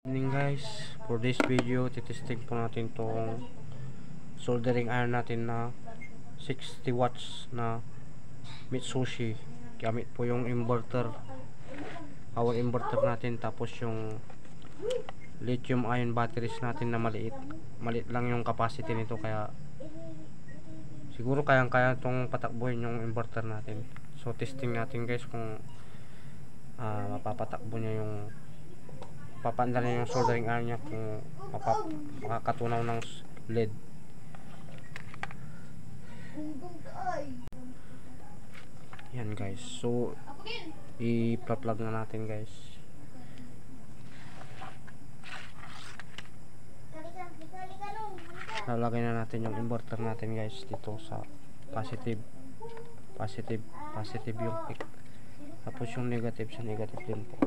Morning guys, for this video titesting po natin tong soldering iron natin na 60 watts na Mitsubishi. Gamit po yung inverter, power inverter natin, tapos yung lithium ion batteries natin na maliit lang yung capacity nito, kaya siguro kayang-kaya itong patakbuhin yung inverter natin. So testing natin guys kung mapapatakbo niya yung papandar niya yung soldering iron niya, kung makakatunaw ng LED. Yan guys, so i-plug na natin guys. Lalagay na natin yung inverter natin guys dito sa positive yung peak, tapos yung negative sa negative din po.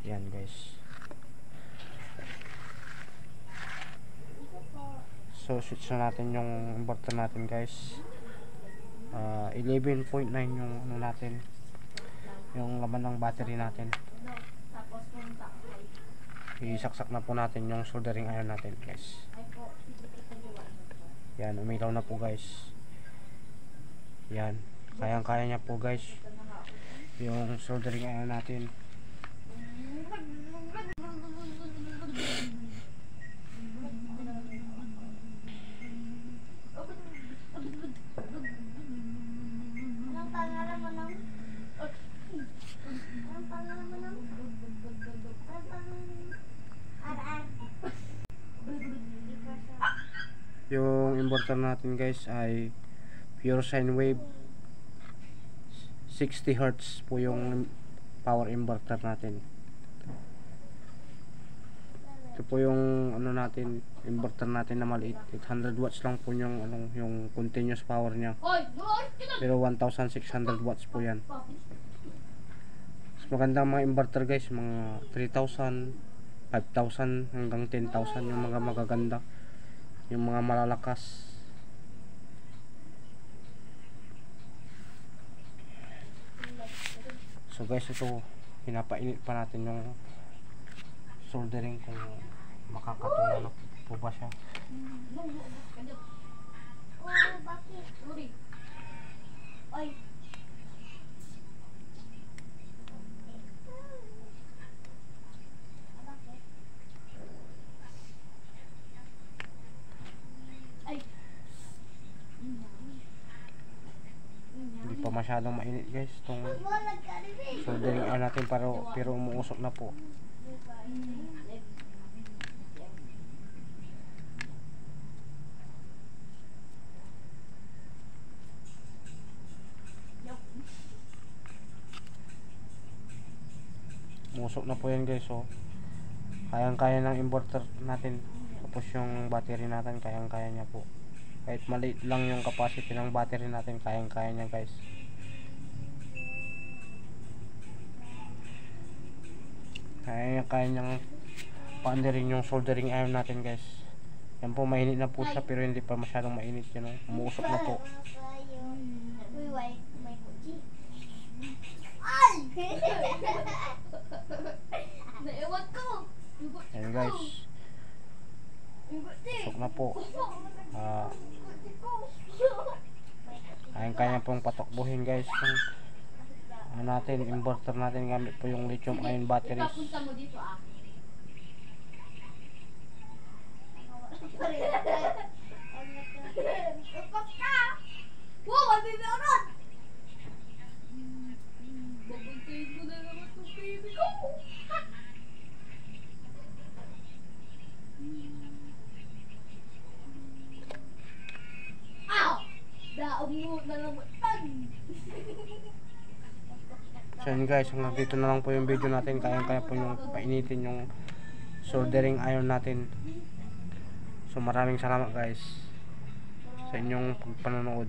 Yan guys, so switch na natin yung inverter natin guys. 11.9 yung ano natin, yung laman ng battery natin. Isaksak na po natin yung soldering iron natin guys. Yan, umilaw na po guys. Yan, kayang-kaya niya po guys yung soldering iron natin. Yung inverter natin guys ay pure sine wave, 60 Hz po yung power inverter natin. Ito po yung ano natin, inverter natin na maliit, 800 watts lang po yung yung continuous power niya, pero 1600 watts po yan. Mas magandang mga inverter guys, mga 3000, 5000 hanggang 10,000 yung mga magaganda, yung mga malalakas. So guys, ito pinapainit pa natin yung soldering kung makakatunaw na po ba siya. Hindi pa masyadong mainit guys itong soldering iron natin, pero umuusok na po. Umusok na po yan guys. So kayang-kaya ng inverter natin, tapos yung battery natin kayang-kaya niya po. Kahit maliit lang yung capacity ng battery natin, kayang-kaya niya guys. Kaya niyang paandarin yung soldering iron natin guys. Yan po, mainit na po siya, pero hindi pa masyadong mainit yan. Umuusok na po. Yan guys, usok na po. Kaya pong patakbuhin guys yung natin, inverter natin, gamit po yung lithium ion batteries. So yun guys, hanggang dito na lang po yung video natin. Kayang-kaya po yung painitin yung soldering iron natin. So maraming salamat guys sa inyong panonood.